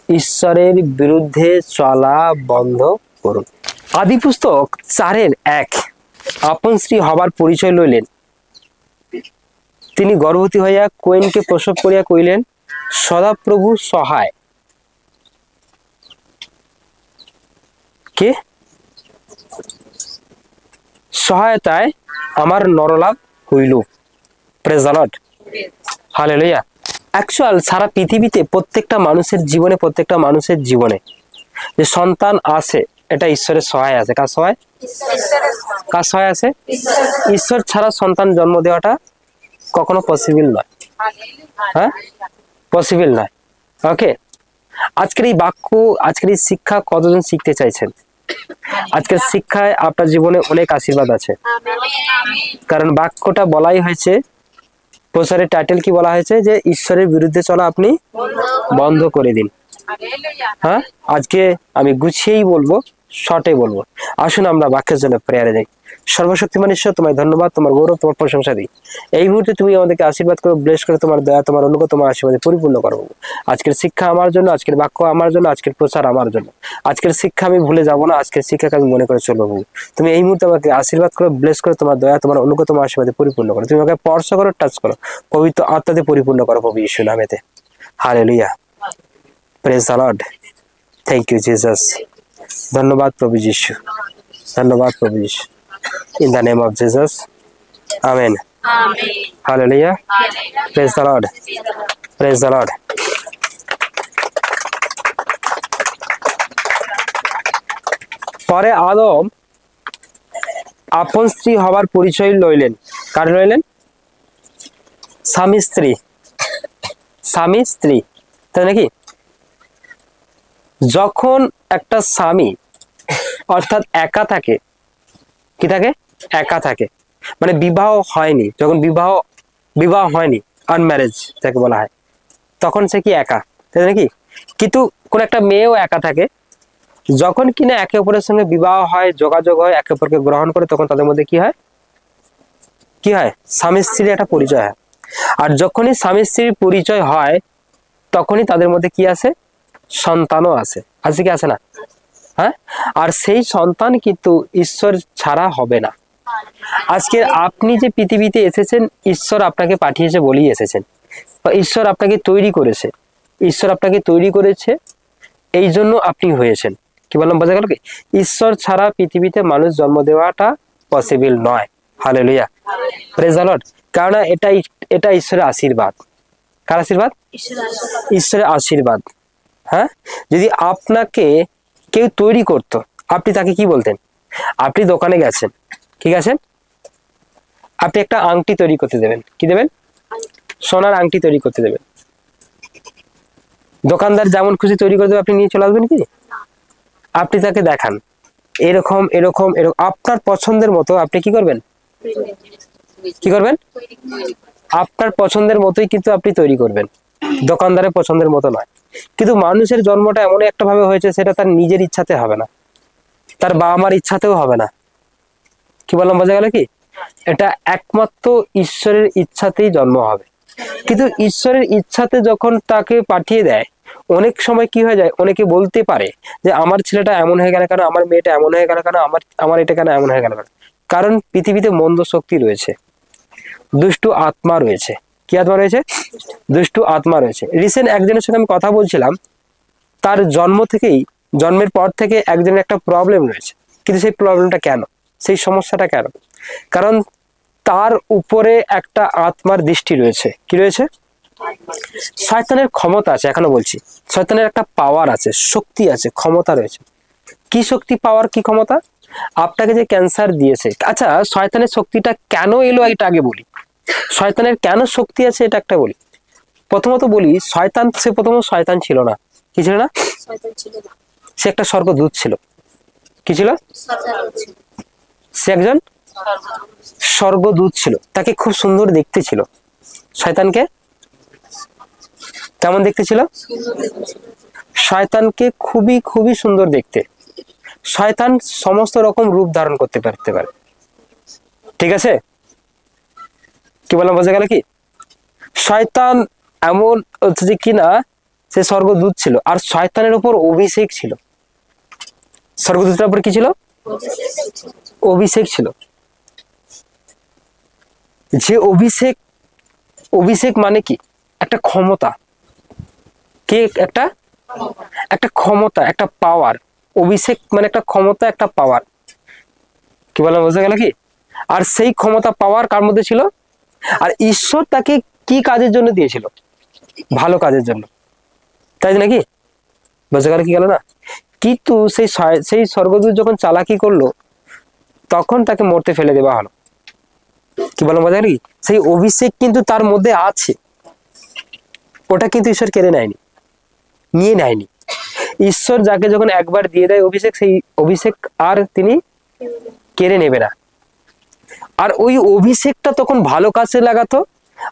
ঈশ্বরের বিরুদ্ধে চলা বন্ধ করুন। আদি পুস্তক 4:1। আপন স্ত্রী হবার পরিচয় লইলেন, তিনি গর্ভবতী হইয়া কোয়েনকে প্রসব করিয়া কইলেন, সদাপ্রভু সহায়। কে সহায়তায় আমার নরলাভ হইল। Praise the Lord, hallelujah. Actual সারা পৃথিবীতে প্রত্যেকটা মানুষের জীবনে যে সন্তান আছে, এটা ঈশ্বরের সহায় আছে। কার সহায়? কার সহায় আছে? ঈশ্বর ছাড়া সন্তান জন্ম দেওয়াটা কখনো পসিবল নয়। হ্যাঁ, পসিবল নয়। ওকে, আজকের এই বাক্য, আজকের এই শিক্ষা কতজন শিখতে চাইছেন? আজকের শিক্ষায় আপনার জীবনে অনেক আশীর্বাদ আছে, কারণ বাক্যটা বলাই হয়েছে, প্রচারের টাইটেল কি বলা হয়েছে? যে ঈশ্বরের বিরুদ্ধে চলা আপনি বন্ধ করে দিন। হ্যাঁ, আজকে আমি গুছিয়েই বলবো, শর্টে বলবো। আসুন আমরা বাক্যের জন্য প্রেয়ারে যাই। সর্বশক্তিমান ঈশ্বর, তোমায় ধন্যবাদ, তোমার গৌরব, তোমার প্রশংসা দিই। এই মুহূর্তে তুমি আমাদেরকে আশীর্বাদ করো, ব্লেস করে তোমার দয়া, তোমার অনুগ্রহ, তোমার আশীর্বাদে পরিপূর্ণ করো। আজকের শিক্ষা আমার জন্য, আজকের বাক্য আমার জন্য, আজকের প্রচার আমার জন্য। আজকের শিক্ষা আমি ভুলে যাব না, আজকের শিক্ষাকে আমি মনে করে চলবো। তুমি এই মুহূর্তে আমাকে আশীর্বাদ করো, ব্লেস করে তোমার দয়া, তোমার অনুগ্রহ, তোমার আশীর্বাদে পরিপূর্ণ করো। তুমি আমাকে স্পর্শ করো, টাচ করো, পবিত্র আত্মাতে পরিপূর্ণ করো প্রভু যিশু নামেতে। Hallelujah, praise the Lord. Thank you Jesus. ধন্যবাদ প্রভু যিশু, ধন্যবাদ প্রভু যিশু। In the name of Jesus, amen. Hallelujah, praise the Lord, praise the Lord. পরে আদম আপন স্ত্রী হবার পরিচয় লইলেন। কার লইলেন? স্বামী স্ত্রী, স্বামী স্ত্রী, তাই নাকি? যখন একটা স্বামী অর্থাৎ একা থাকে, কি থাকে? একা থাকে, মানে বিবাহ হয়নি, যখন বিবাহ হয়নি, আনম্যারেজ যাকে বলা হয়, তখন সে কি একা, তাই নাকি? কিন্তু কোন একটা মেয়েও একা থাকে, যখন কিনা একে অপরের সঙ্গে বিবাহ হয়, যোগাযোগ হয়, একে অপরকে গ্রহণ করে, তখন তাদের মধ্যে কি হয়? কি হয়? স্বামী স্ত্রীর একটা পরিচয় হয়। আর যখনই স্বামী স্ত্রীর পরিচয় হয়, তখনই তাদের মধ্যে কি আসে? সন্তানও আসে। আছে কি আসে না? হ্যাঁ, আর সেই সন্তান কিন্তু ঈশ্বর ছাড়া হবে না। আজকে আপনি যে পৃথিবীতে এসেছেন, ঈশ্বর আপনাকে পাঠিয়েছে বলেই এসেছেন, বা ঈশ্বর আপনাকে তৈরি করেছে, ঈশ্বর আপনাকে তৈরি করেছে, এই জন্য আপনি হয়েছেন। কি বললাম, বোঝা গেল কি? ঈশ্বর ছাড়া পৃথিবীতে মানুষ জন্ম দেওয়াটা পসিবল নয়। Hallelujah, praise the Lord. কারণ এটা ঈশ্বরের আশীর্বাদ। কার আশীর্বাদ? ঈশ্বরের আশীর্বাদ। হ্যাঁ, যদি আপনাকে কেউ তৈরি করতো, আপনি তাকে কি বলতেন? আপনি দোকানে গেছেন, ঠিক আছে, আপনি একটা আংটি তৈরি করতে দেবেন, কি দেবেন? সোনার আংটি তৈরি করতে দেবেন। দোকানদার যেমন খুশি তৈরি করে দেবে, আপনি নিয়ে চলে আসবেন কি? আপনি তাকে দেখান, এরকম এরকম এরকম, আপনার পছন্দের মতো আপনি কি করবেন? কি করবেন? আপনার পছন্দের মতোই কিন্তু আপনি তৈরি করবেন, দোকানদারের পছন্দের মতো নয়। কিন্তু মানুষের জন্মটা এমন একটা ভাবে হয়েছে, সেটা তার নিজের ইচ্ছাতে হবে না, তার বাবা মার ইচ্ছাতেও হবে না। কি বললাম, বোঝা গেল কি? এটা একমাত্র ঈশ্বরের ইচ্ছাতেই জন্ম হবে। কিন্তু ঈশ্বরের ইচ্ছাতে যখন তাকে পাঠিয়ে দেয়, অনেক সময় কি হয়ে যায়, অনেকে বলতে পারে যে আমার ছেলেটা এমন হয়ে গেল কেন, আমার মেয়েটা এমন হয়ে গেল কেন, আমার এটা কেন এমন হয়ে গেল কেন? কারণ পৃথিবীতে মন্দ শক্তি রয়েছে, দুষ্টু আত্মা রয়েছে। কি আত্মা রয়েছে? দুষ্টু আত্মা রয়েছে। রিসেন্ট একজনের সঙ্গে আমি কথা বলছিলাম, তার জন্মের পর থেকে একজনের একটা প্রবলেম রয়েছে। কিন্তু সেই প্রবলেমটা কেন, সেই সমস্যাটা কেন? কারণ তার উপরে একটা আত্মার দৃষ্টি রয়েছে। কি রয়েছে? শয়তানের ক্ষমতা আছে। এখনো বলছি, শয়তানের একটা পাওয়ার আছে, শক্তি আছে, ক্ষমতা রয়েছে। কি শক্তি, পাওয়ার, কি ক্ষমতা? আপনাকে যে ক্যান্সার দিয়েছে, আচ্ছা শয়তানের শক্তিটা কেন এলো এটা আগে বলি। শয়তানের কেন শক্তি আছে এটা একটা বলি। প্রথমত বলি, সে প্রথমত শয়তান ছিল না। কি ছিল না? সে একটা স্বর্গদূত ছিল। কি ছিল? সে একজন স্বর্গদূত ছিল। তাকে খুব সুন্দর দেখতে ছিল। শয়তানকে কেমন দেখতে ছিল? শয়তানকে খুবই খুবই সুন্দর দেখতে। শয়তান সমস্ত রকম রূপ ধারণ করতে পারে, ঠিক আছে? কি বললাম, বোঝা গেল কি? শয়তান এমন হচ্ছে যে কিনা, সে স্বর্গদূত ছিল, আর শয়তানের উপর অভিষেক ছিল। স্বর্গদূতের উপর কি ছিল? অভিষেক ছিল। যে অভিষেক, অভিষেক মানে কি? একটা ক্ষমতা। কি? একটা ক্ষমতা, একটা পাওয়ার। অভিষেক মানে একটা ক্ষমতা, একটা পাওয়ার। কি বললাম, বোঝা গেল কি? আর সেই ক্ষমতা পাওয়ার কার মধ্যে ছিল? আর ঈশ্বর তাকে কি কাজের জন্য দিয়েছিল? ভালো কাজের জন্য, তাই নাকি? বোঝা গেল কি গেল না? কিন্তু সেই স্বর্গদূত যখন চালাকি করলো, তখন তাকে মরতে ফেলে দেওয়া হলো। কি বললাম, বোঝা গেল কি? সেই অভিষেক কিন্তু তার মধ্যে আছে, ওটা কিন্তু ঈশ্বর কেড়ে নেয়নি, নিয়ে নেয়নি। ঈশ্বর যাকে যখন একবার দিয়ে দেয় অভিষেক, সেই অভিষেক আর তিনি কেড়ে নেবে না। আর ওই অভিষেকটা তখন ভালো কাজে লাগাতো।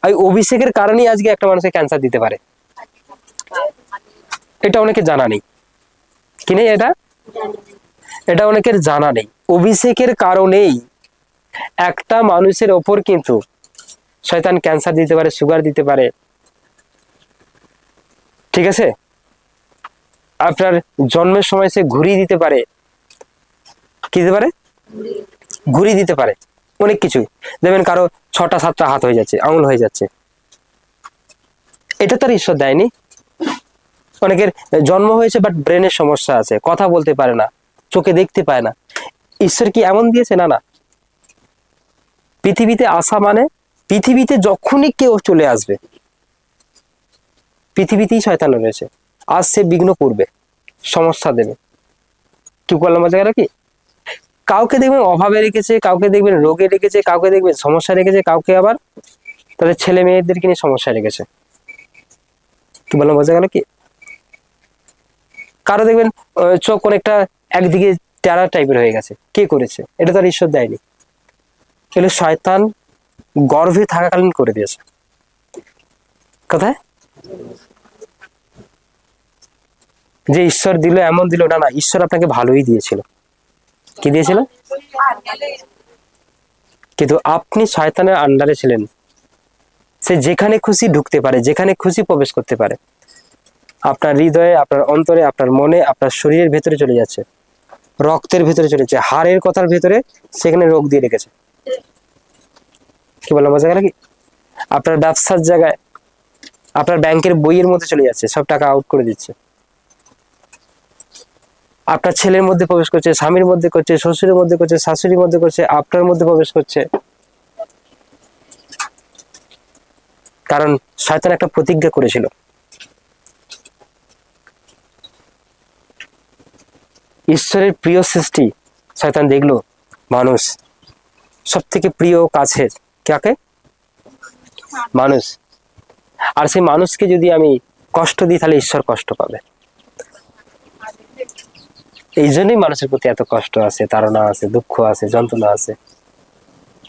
ওই অভিষেকের কারণেই আজকে একটা মানুষের ক্যান্সার দিতে পারে। এটা অনেকে জানা নেই, কি নেই? এটা অনেকের জানা নেই। অভিষেকের কারণেই একটা মানুষের ওপর কিন্তু শয়তান ক্যান্সার দিতে পারে, সুগার দিতে পারে, ঠিক আছে? আপনার জন্মের সময় সে ঘুরি দিতে পারে। কি দিতে পারে? ঘুরি দিতে পারে। অনেক কিছু দেখবেন, কারো 6টা 7টা হাত হয়ে যাচ্ছে, আঙুল হয়ে যাচ্ছে। এটা তার ঈশ্বর দেয়নি। অনেকের জন্ম হয়েছে বাট ব্রেনের সমস্যা আছে, কথা বলতে পারে না, চোখে দেখতে পায় না। ঈশ্বর কি এমন দিয়েছে? না না। পৃথিবীতে আসা মানে, পৃথিবীতে যখনই কেউ চলে আসবে, পৃথিবীতেই শয়তান রয়েছে। আজ সে বিঘ্ন করবে, সমস্যা দেবে। কি করলাম, বোঝা গেল কি? কাউকে দেখবেন অভাবে রেখেছে, কাউকে দেখবেন রোগে রেখেছে, কাউকে দেখবেন সমস্যা রেখেছে, কাউকে আবার তাদের ছেলে মেয়েদেরকে নিয়ে সমস্যা রেখেছে। কি বললাম, বোঝা গেল কি? কারো দেখবেন চোখ অনেকটা একদিকে টেরা টাইপের হয়ে গেছে। কে করেছে? এটা তার ঈশ্বর দেয়নি, এগুলো শয়তান গর্ভে থাকাকালীন করে দিয়েছে। কোথায় যে ঈশ্বর দিল এমন দিল? না না, ঈশ্বর আপনাকে ভালোই দিয়েছিল। কি দিয়েছিল? কিন্তু আপনি শয়তানের আন্ডারে ছিলেন। সে যেখানে খুশি ঢুকতে পারে, যেখানে খুশি প্রবেশ করতে পারে। আপনার হৃদয়ে, আপনার অন্তরে, আপনার মনে, আপনার শরীরের ভেতরে চলে যাচ্ছে, রক্তের ভেতরে চলে যাচ্ছে, হাড়ের কথার ভেতরে সেখানে রোগ দিয়ে রেখেছে। কি বললাম, বোঝা গেল কি? আপনার ব্যবসার জায়গায়, আপনার ব্যাংকের বইয়ের মধ্যে চলে যাচ্ছে, সব টাকা আউট করে দিচ্ছে। আপনার ছেলের মধ্যে প্রবেশ করছে, স্বামীর মধ্যে করছে, শ্বশুরের মধ্যে করছে, শাশুড়ির মধ্যে করছে, আপনার মধ্যে প্রবেশ করছে। কারণ শয়তান একটা প্রতিজ্ঞা করেছিল। ঈশ্বরের প্রিয় সৃষ্টি শয়তান দেখলো মানুষ, সব থেকে প্রিয় কাছের কাকে? মানুষ। আর সেই মানুষকে যদি আমি কষ্ট দিই, তাহলে ঈশ্বর কষ্ট পাবে। এই জন্যই মানুষের প্রতি এত কষ্ট আছে, তাড়না আছে, দুঃখ আছে, যন্ত্রণা আছে,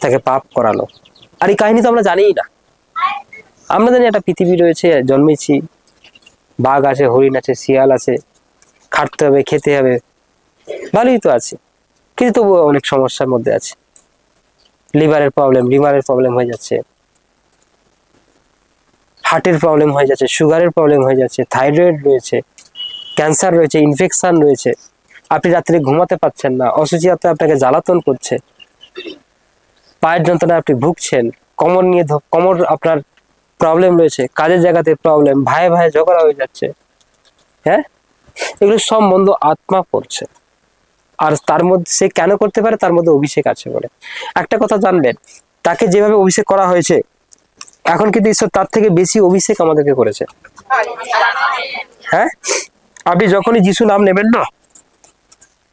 তাকে পাপ করালো। আর এই কাহিনী তো আমরা জানিই না। আমরা জানি একটা পৃথিবী রয়েছে, জন্মেছি, বাঘ আছে, হরিণ আছে, শিয়াল আছে, খাটতে হবে, খেতে হবে, ভালোই তো আছে। কিন্তু তবুও অনেক সমস্যার মধ্যে আছে। লিভারের প্রবলেম হয়ে যাচ্ছে, হার্টের প্রবলেম হয়ে যাচ্ছে, সুগারের প্রবলেম হয়ে যাচ্ছে, থাইরয়েড রয়েছে, ক্যান্সার রয়েছে, ইনফেকশন রয়েছে। আপনি রাত্রে ঘুমাতে পারছেন না, অসুচিতা আপনাকে জ্বালাতন করছে, পায়ের যন্ত্রণায় আপনি ভুগছেন, কোমর আপনার প্রবলেম রয়েছে, কাজের জায়গাতে প্রবলেম, ভাই ভাই ঝগড়া হয়ে যাচ্ছে। হ্যাঁ, এগুলো সব মন্দ আত্মা করছে। আর তার মধ্যে সে কেন করতে পারে? তার মধ্যে অভিষেক আছে বলে। একটা কথা জানবেন, তাকে যেভাবে অভিষেক করা হয়েছে, এখন কিন্তু ঈশ্বর তার থেকে বেশি অভিষেক আমাদেরকে করেছে। হ্যাঁ, আপনি যখনই যিশু নাম নেবেন না,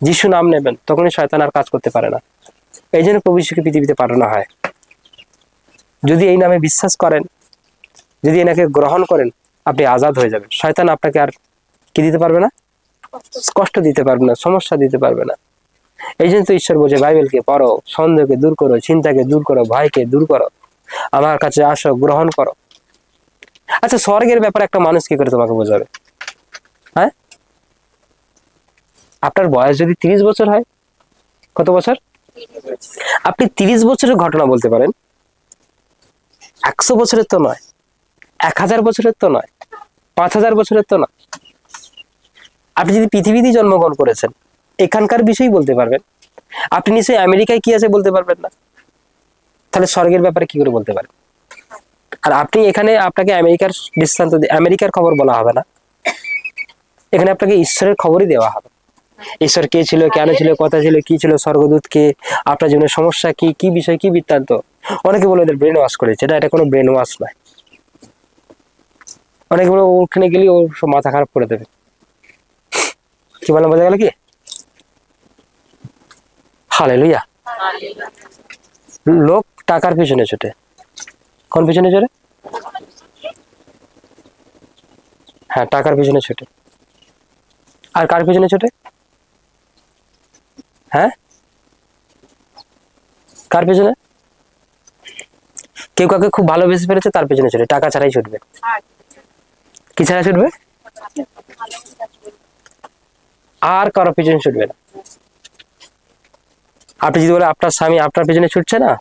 যিশু নাম নেবেন, তখনই শয়তান আর কাজ করতে পারে না। এই জন্য প্রভু যিশুকে পৃথিবীতে পাঠানো হয়। যদি এই নামে বিশ্বাস করেন, যদি এনাকে গ্রহণ করেন, আপনি আজাদ হয়ে যাবেন। শয়তান আপনাকে আর কি দিতে পারবে না? কষ্ট দিতে পারবে না, সমস্যা দিতে পারবে না। এই জন্য তো ঈশ্বর বলছে, বাইবেলকে পড়ো, সন্দেহকে দূর করো, চিন্তাকে দূর করো, ভয়কে দূর করো, আমার কাছে আসো, গ্রহণ করো। আচ্ছা, স্বর্গের ব্যাপারে একটা মানুষ কি করে তোমাকে বোঝাবে? হ্যাঁ, আপনার বয়স যদি 30 বছর হয়, কত বছর? আপনি 30 বছরের ঘটনা বলতে পারেন, 100 বছরের তো নয়, 1000 বছরের তো নয়। 5,000 বছরের তো না। আপনি যদি পৃথিবীতে জন্মগ্রহণ করেছেন, এখানকার বিষয়ই বলতে পারবেন। আপনি নিশ্চয়ই আমেরিকায় কি আছে বলতে পারবেন না, তাহলে স্বর্গের ব্যাপারে কি করে বলতে পারেন? আর আপনি এখানে, আপনাকে আমেরিকার দৃষ্টান্ত, আমেরিকার খবর বলা হবে না, এখানে আপনাকে ঈশ্বরের খবরই দেওয়া হবে। ঈশ্বর কে ছিল, কেন ছিল, কথা ছিল, কি ছিল, স্বর্গদূত কে, আপনার জীবনের সমস্যা কি, কি বিষয়, কি বৃত্তান্ত। অনেকে বলে ওদের ব্রেন ওয়াশ করেছে, এটা কোনো ব্রেন ওয়াশ নয়। অনেকে বলে ওখানে গেলে ওর সব মাথা খারাপ করে দেবে। কি বললাম, বোঝা গেল কি? হালেলুয়া। লোক টাকার পিছনে ছোটে। কোন পিছনে ছোটে? হ্যাঁ, টাকার পিছনে ছোটে। আর কার পিছনে ছোটে? হ্যাঁ, কার পিছনে? কেউ কাউকে খুব ভালোবেসে ফেলেছে, তার পিছনে ছোটে, টাকা ছাড়াই ছুটবে। কি ছাড়া ছুটবে? আর কারো পিছনে ছুটবে না। আপনি যদি বলে আপনার স্বামী আপনার পিছনে ছুটছে না,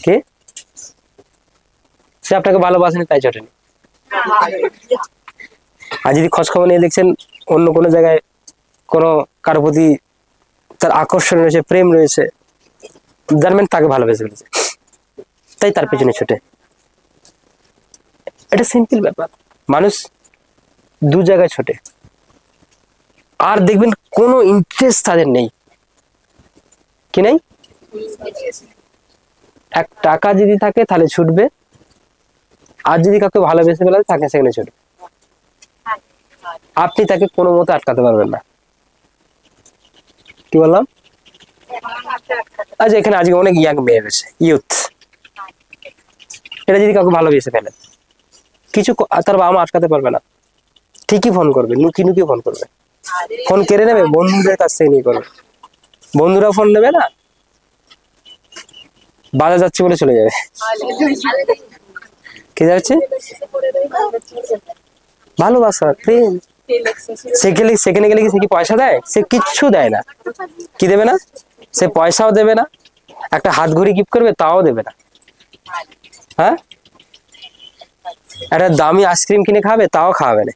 কি সে আপনাকে ভালোবাসেনি তাই ছোটেনি। আর যদি খোঁজ খবর নিয়ে দেখছেন অন্য কোনো জায়গায় কোনো কারো প্রতি তার আকর্ষণ রয়েছে, প্রেম রয়েছে, জানবেন তাকে ভালোবেসে ফেলেছে, তাই তার পেছনে ছুটে। এটা সিম্পল ব্যাপার। মানুষ দু জায়গায় ছোটে, আর দেখবেন কোনো ইন্টারেস্ট তাদের নেই। কি নেই? এক টাকা যদি থাকে তাহলে ছুটবে, আর যদি কাউকে ভালোবেসে ফেলে তাকে সেখানে ছুটবে। আপনি তাকে কোনো মতে আটকাতে পারবেন না। কি বললাম? আচ্ছা, এখানে আজকে অনেক ইয়াং মেয়ে রয়েছে, ইউথ, এটা যদি কাউকে ভালোবেসে ফেলে, কিছু তার বাবা মা আটকাতে পারবে না। ঠিকই ফোন করবে, নুকি নুকি ফোন করবে, ফোন কেড়ে নেবে, বন্ধুদের কাছ থেকে নিয়ে করবে। বন্ধুরা ফোন নেবে না, বাজার যাচ্ছে বলে চলে যাবে। কি যাচ্ছে? ভালোবাসা, প্রেম। সেখানে গেলে কি সে কি পয়সা দেয়? সে কিচ্ছু দেয় না। কি দেবে না? সে পয়সাও দেবে না, একটা হাত ঘড়ি গিফট করবে তাও দেবে না। হ্যাঁ, একটা দামি আইসক্রিম কিনে খাবে তাও খাওয়াবে না।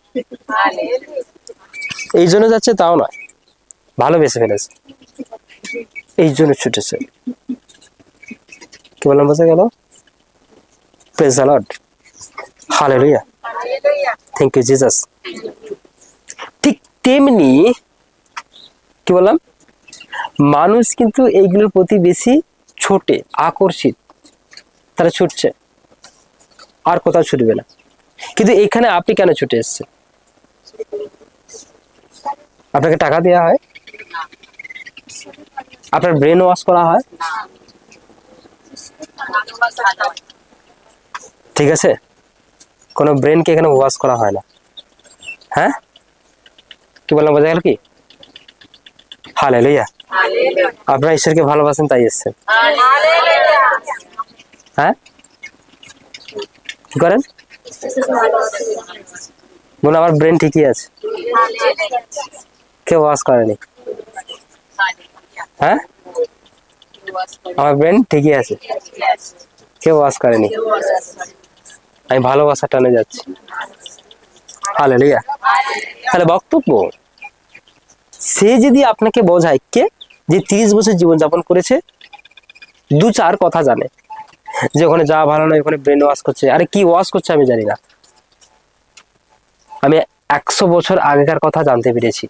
এই জন্য যাচ্ছে তাও নয়, ভালোবেসে ফেলেছে, এই জন্য ছুটেছে। কি বললাম, বোঝা গেল? Praise the Lord, hallelujah, thank you Jesus. ঠিক তেমনি কি বললাম, মানুষ কিন্তু এইগুলোর প্রতি বেশি ছোটে, আকর্ষিত, তারা ছুটছে, আর কোথাও ছুটবে না। কিন্তু এখানে আপনি কেন ছুটে এসছেন? আপনাকে টাকা দেওয়া হয়, আপনার ব্রেন ওয়াশ করা হয়, ঠিক আছে? কোনো ব্রেনকে এখানে ওয়াশ করা হয় না। হ্যাঁ, কি বললাম, বোঝা গেল কি? হালেলুয়া। আপনারা ঈশ্বরকে ভালোবাসেন তাই এসছেন। হ্যাঁ, কি করেন? বলে আমার ব্রেন ঠিকই আছে, কেউ ওয়াশ করেনি। হ্যাঁ, আমার ব্রেন ঠিকই আছে, কেউ ওয়াশ করেনি, আমি ভালোবাসা টানে যাচ্ছি। হালেলুয়া। তাহলে বক্তব্য, সে যদি আপনাকে বোঝায়, কে যে 30 বছর জীবনযাপন করেছে, 2-4 কথা জানে যে ওখানে যাওয়া ভালো নয়, ওখানে ব্রেন ওয়াশ করছে। আরে কি ওয়াশ করছে আমি জানি না, আমি 100 বছর আগেকার কথা জানতে পেরেছি।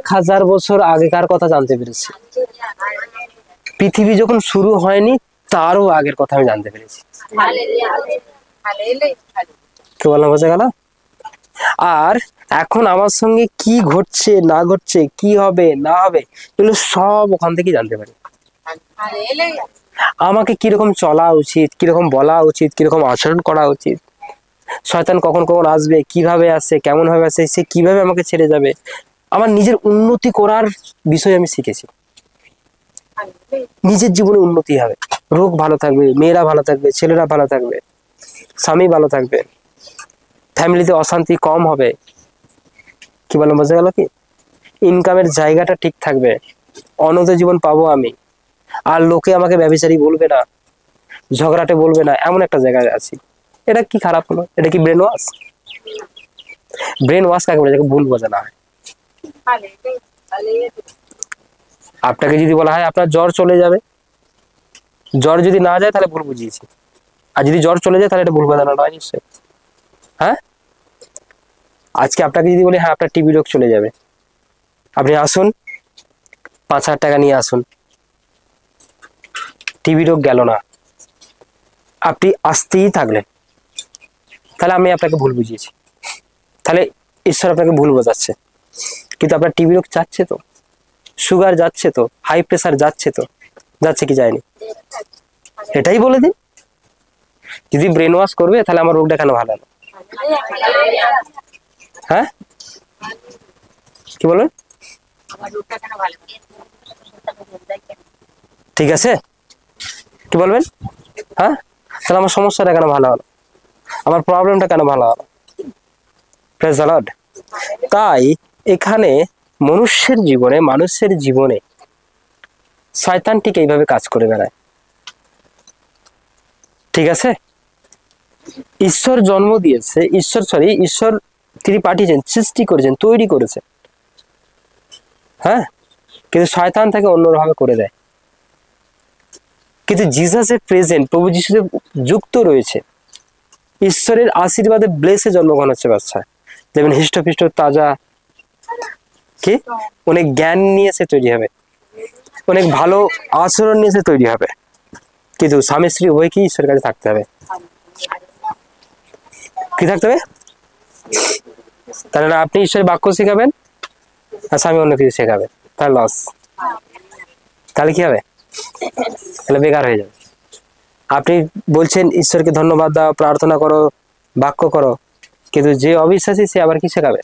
1000 বছর আগেকার কথা জানতে পেরেছি। পৃথিবী যখন শুরু হয়নি তারও আগের কথা আমি জানতে পেরেছি। কি বললাম, বোঝা গেল? আর এখন আমার সঙ্গে কি ঘটছে না ঘটছে, কি হবে না হবে, এগুলো সব ওখান থেকেই জানতে পারি। আমাকে কিরকম চলা উচিত, কিরকম বলা উচিত, কিরকম আচরণ করা উচিত, শয়তান কখন কখন আসবে, কিভাবে আসে, কেমন ভাবে আসে, সে কিভাবে আমাকে ছেড়ে যাবে, আমার নিজের উন্নতি করার বিষয় আমি শিখেছি। নিজের জীবনে উন্নতি হবে, রোগ ভালো থাকবে, মেয়েরা ভালো থাকবে, ছেলেরা ভালো থাকবে, স্বামী ভালো থাকবে, ফ্যামিলিতে অশান্তি কম হবে। কি বললাম, বোঝা গেল কি? ইনকামের জায়গাটা ঠিক থাকবে, অনন্ত জীবন পাবো আমি, আর লোকে আমাকে ব্যভিচারী বলবে না, ঝগড়াটে বলবে না, এমন একটা জায়গায় আছি। এটা কি খারাপ হলো? এটা কি ব্রেন ওয়াশ? ব্রেন ওয়াশ কাকে বলে? যাকে ভুল বোঝানো হয়। আপনাকে যদি বলা হয় আপনার জ্বর চলে যাবে, জ্বর যদি না যায় তাহলে ভুল বুঝিয়েছি, আর যদি জ্বর চলে যায় তাহলে এটা ভুল বোঝানো নয় নিশ্চয়ই। হ্যাঁ, আজকে আপনাকে যদি বলি হ্যাঁ আপনার টিবি রোগ চলে যাবে, আপনি আসুন 5,000 টাকা নিয়ে আসুন, টিবি রোগ গেল না, আপনি আসতেই থাকলেন, তাহলে আমি আপনাকে ভুল বুঝিয়েছি, তাহলে ঈশ্বর আপনাকে ভুল বোঝাচ্ছে। কিন্তু আপনার টিবি রোগ যাচ্ছে তো, সুগার যাচ্ছে তো, হাই প্রেসার যাচ্ছে তো, যাচ্ছে কি যায়নি? এটাই বলে দিন। যদি ব্রেন ওয়াশ করবে তাহলে আমার রোগটা কেন ভালো না? হ্যাঁ, কি বলেন? ঠিক আছে, কি বলবেন? হ্যাঁ, তাহলে আমার সমস্যাটা কেন ভালো হলো? আমার প্রবলেমটা কেন ভালো হলো? Praise the Lord. তাই এখানে মানুষের জীবনে শয়তান ঠিক এইভাবে কাজ করে বেড়ায়। ঠিক আছে, ঈশ্বর জন্ম দিয়েছে, ঈশ্বর তিনি পাঠিয়েছেন, সৃষ্টি করেছেন, তৈরি করেছেন। হ্যাঁ, কিন্তু শয়তান তাকে অন্যভাবে করে দেয়। কিন্তু জিসাসের প্রেজেন্ট, প্রভু যিশুদের যুক্ত রয়েছে, ঈশ্বরের আশীর্বাদে ব্লেসে জন্মগ্রহণ হচ্ছে বাচ্চা, যেমন হৃষ্টপুষ্ট তাজা, কি অনেক জ্ঞান নিয়ে সে তৈরি হবে, অনেক ভালো আচরণ নিয়ে সে তৈরি হবে, কিন্তু স্বামী স্ত্রী উভয় কি ঈশ্বরের কাছে থাকতে হবে। কি থাকতে হবে? তাহলে আপনি ঈশ্বরের বাক্য শেখাবেন আর স্বামী অন্য কিছু শেখাবে, তাহলে লস। তাহলে কি হবে? তাহলে বেকার হয়ে যাবে। আপনি বলছেন ঈশ্বরকে ধন্যবাদ দাও, প্রার্থনা করো, বাক্য করো, কিন্তু যে অবিশ্বাসী সে আবার কি শেখাবে?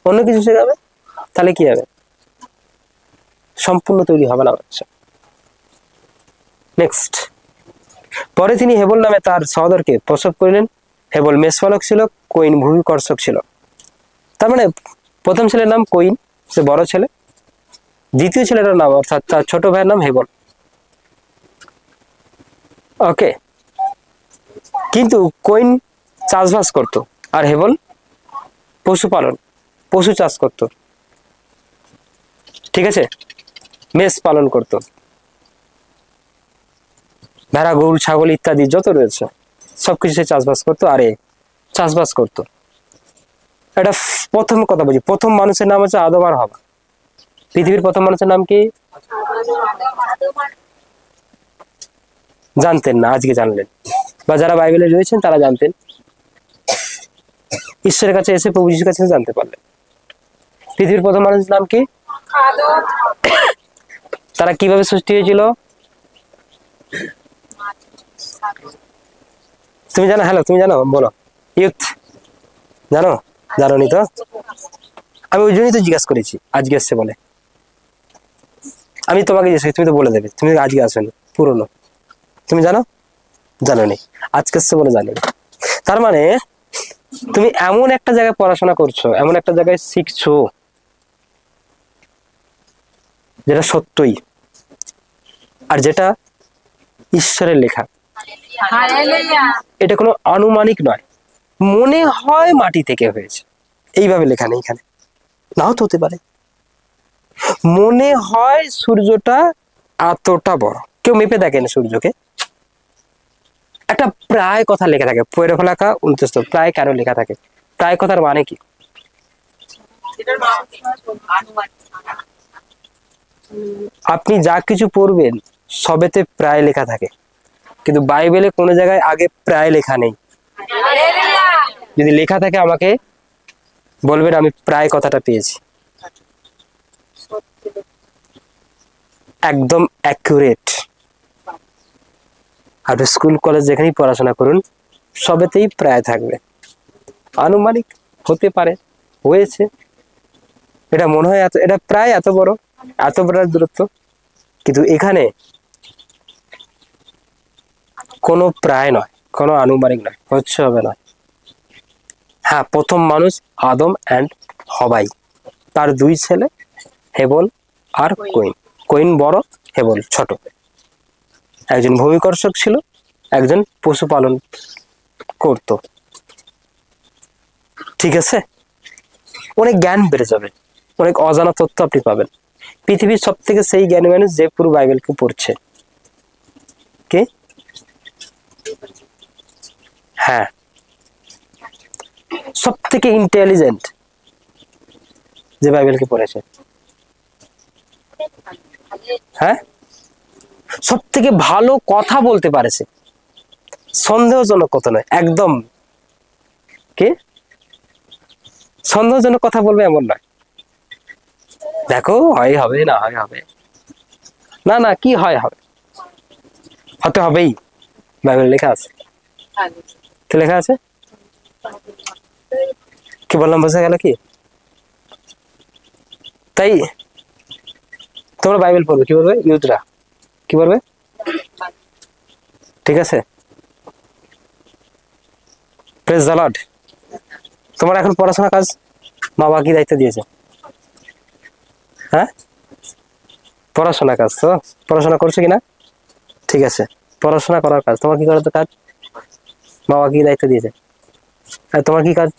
অন্য কিছু শেখাবে, তাহলে কি হবে? সম্পূর্ণ তৈরি হবে না বাচ্চা। নেক্সট, পরে তিনি হেবল নামে তার সহোদরকে প্রসব করিলেন। হেবল মেষপালক ছিল, কইন ভূমিকর্ষক ছিল। তার মানে প্রথম ছেলের নাম কইন, সে বড় ছেলে, দ্বিতীয় ছেলেটার নাম অর্থাৎ তার ছোট ভাইয়ের নাম হেবল। ওকে, কিন্তু কইন চাষবাস করত আর হেবল পশুপালন, পশু চাষ করত। ঠিক আছে, মেষ পালন করত, ভেড়া গরু ছাগল ইত্যাদি যত রয়েছে সবকিছু সে চাষবাস করতো, আর চাষবাস করতো। এটা প্রথম কথা বলছি, প্রথম মানুষের নাম হচ্ছে আদম আর হাওয়া। পৃথিবীর প্রথম মানুষের নাম কি জানতেন না, আজকে জানলেন, বা যারা বাইবেলে রয়েছেন তারা জানতেন, ঈশ্বরের কাছে এসে প্রভু যিশুর কাছে জানতে পারলেন। পৃথিবীর প্রথম মানুষের নাম কি? তারা কিভাবে সৃষ্টি হয়েছিল? তুমি জানো? হ্যালো, তুমি জানো? বলো ইউথ, জানো? জানোনি তো? আমি ওই জন্যই তো জিজ্ঞাসা করেছি, আজকে এসছে বলে। আমি তোমাকে জিজ্ঞাসা, তুমি তো বলে দেবে, তুমি আজকে আসোনি, পুরনো। তুমি জানো? জানোনি, আজকে এসছে বলে জানি। তার মানে তুমি এমন একটা জায়গায় পড়াশোনা করছো, এমন একটা জায়গায় শিখছো যেটা সত্যই, আর যেটা ঈশ্বরের লেখা। এটা কোনো আনুমানিক নয়, মনে হয় মাটি থেকে হয়েছে, এইভাবে লেখা নেই এখানে, নাও তো হতে পারে। মনে হয় সূর্যটা এতটা বড়, কেউ মেপে দেখেন সূর্যকে, একটা প্রায় কথা লেখা থাকে, পয়রফলাকা 29, প্রায় কেন লেখা থাকে? প্রায় কথার মানে কি? আপনি যা কিছু পড়বেন সবেতে প্রায় লেখা থাকে, কিন্তু বাইবেলে কোনো জায়গায় আগে প্রায় লেখা নেই। যদি লেখা থাকে আমাকে বলবেন, আমি প্রায় কথাটা পেয়েছি, একদম অ্যাকুরেট। আপনি স্কুল কলেজ যেখানেই পড়াশোনা করুন সবেতেই প্রায় থাকবে, আনুমানিক হতে পারে, হয়েছে, এটা মনে হয় এত, এটা প্রায় এত বড়, এত বড় দূরত্ব, কিন্তু এখানে কোনো প্রায় নয়, কোনো আনুমানিক নয়, হচ্ছে হবে না। হ্যাঁ, প্রথম মানুষ আদম অ্যান্ড হবাই, তার দুই ছেলে হেবল আর কইন। কইন বড়, হেবল ছোট। একজন ভূমিকর্ষক ছিল, একজন পশুপালন করতো, ঠিক আছে? অনেক জ্ঞান বেড়ে যাবে, অনেক অজানা তথ্য আপনি পাবেন। পৃথিবীর সব থেকে সেই জ্ঞানী মানুষ যে পুরো বাইবেলকে পড়ছে, কে? হ্যাঁ, সব থেকে ইন্টেলিজেন্ট যে বাইবেলকে পড়েছে। হ্যাঁ, সব থেকে ভালো কথা বলতে পারেছে, সন্দেহজনক কথা নয় একদম। কে? সন্দেহজনক কথা বলবে এমন নয়, দেখো হয় হবে, না হয় হবে, না না কি হয় হবে, হতে হবেই, বাইবেল লেখা আছে। কি লেখা আছে? কি বললাম বোঝা গেল কি? তাই তোমরা বাইবেল পড়বে, কি বলবে ইউথরা, কি বলবে? ঠিক আছে, প্রেজ দ্য লর্ড। তোমার এখন পড়াশোনা কাজ মা বাবা কি দায়িত্ব দিয়েছে? হ্যাঁ, পড়াশোনা কাজ, তো পড়াশোনা করছো কিনা? ঠিক আছে, পড়াশোনা করার কাজ, তোমার কি করার তো কাজ? মা বাবা কি দায়িত্ব দিয়েছে, আর তোমার কি কাজ?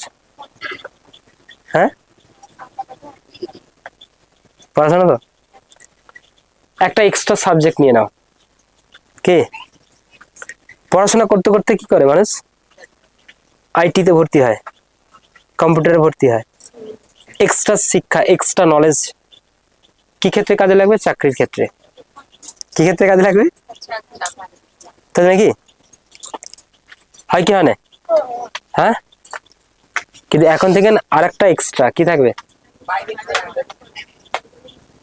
হ্যাঁ, পড়াশোনা। তো একটা এক্সট্রা সাবজেক্ট নিয়ে নাও। কে? পড়াশোনা করতে করতে কি করে মানুষ? আইটিতে ভর্তি হয়, কম্পিউটারে ভর্তি হয়, এক্সট্রা শিক্ষা, এক্সট্রা নলেজ কি ক্ষেত্রে কাজে লাগবে? চাকরির ক্ষেত্রে। কি ক্ষেত্রে কাজে লাগবে? তাই নাকি? হয় কি হয় না? হ্যাঁ, কিন্তু এখন থেকে আরেকটা এক্সট্রা কি থাকবে?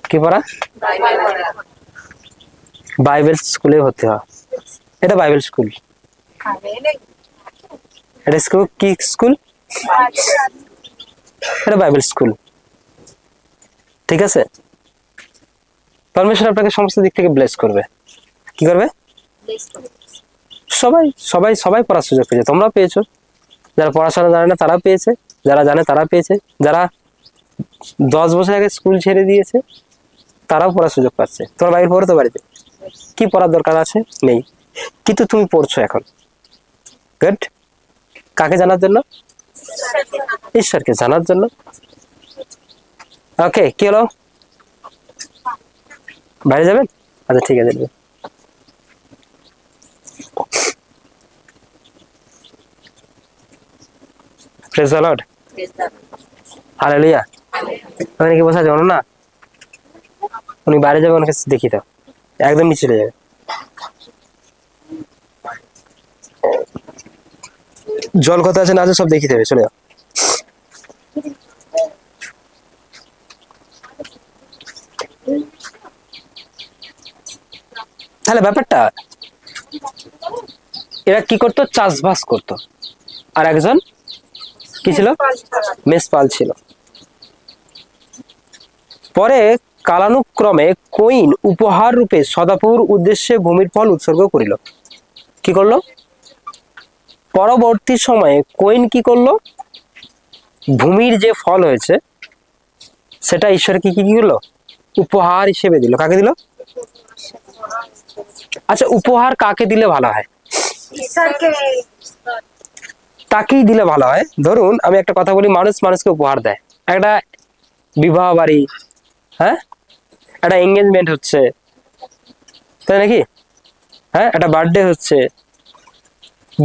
কি পড়া? বাইবেল স্কুলে ভর্তি হওয়া। এটা বাইবেল স্কুল, এটা স্কুল কি স্কুল? এটা বাইবেল স্কুল, ঠিক আছে? পারমেশ্বর আপনাকে সমস্ত দিক থেকে ব্লেস করবে। কি করবে? সবাই সবাই সবাই পড়ার সুযোগ পেয়েছে, তোমরা পেয়েছো, যারা পড়াশোনা জানে না তারা পেয়েছে, যারা জানে তারা পেয়েছে, যারা 10 বছর আগে স্কুল ছেড়ে দিয়েছে তারাও পড়ার সুযোগ পাচ্ছে। তোমার বাইবেল পড়ো তো বাড়িতে, কি পড়ার দরকার আছে? নেই, কিন্তু তুমি পড়ছো এখন। গুড। কাকে জানার জন্য? ঈশ্বরকে জানার জন্য। ওকে, কি হলো? বাইরে যাবেন? আচ্ছা ঠিক আছে। Praise the Lord, hallelujah. ওখানে কি বসা যাবে না? উনি বাইরে যাবে, ওনাকে দেখি দাও, একদম নিচে চলে যাবে। জল কত আছে না আছে সব দেখিয়ে দেবে, চলে যাও। তাহলে ব্যাপারটা, এরা কি করতো? চাষবাস করতো, আর একজন কি ছিল? মেষপাল ছিল। পরে কালানুক্রমে কইন উপহার রূপে সদাপুর উদ্দেশ্যে ভূমির ফল উৎসর্গ করিল। কি করলো? পরবর্তী সময়ে কইন কি করলো? ভূমির যে ফল হয়েছে সেটা ঈশ্বরকে কি করলো? উপহার হিসেবে দিল। কাকে দিল? আচ্ছা, উপহার কাকে দিলে ভালো হয়? তাকেই দিলে ভালো হয়। ধরুন আমি একটা কথা বলি, মানুষ মানুষকে উপহার দেয়, একটা বিবাহ বাড়ি, হ্যাঁ, একটা এঙ্গেজমেন্ট হচ্ছে, তাই নাকি? হ্যাঁ, একটা বার্থডে হচ্ছে,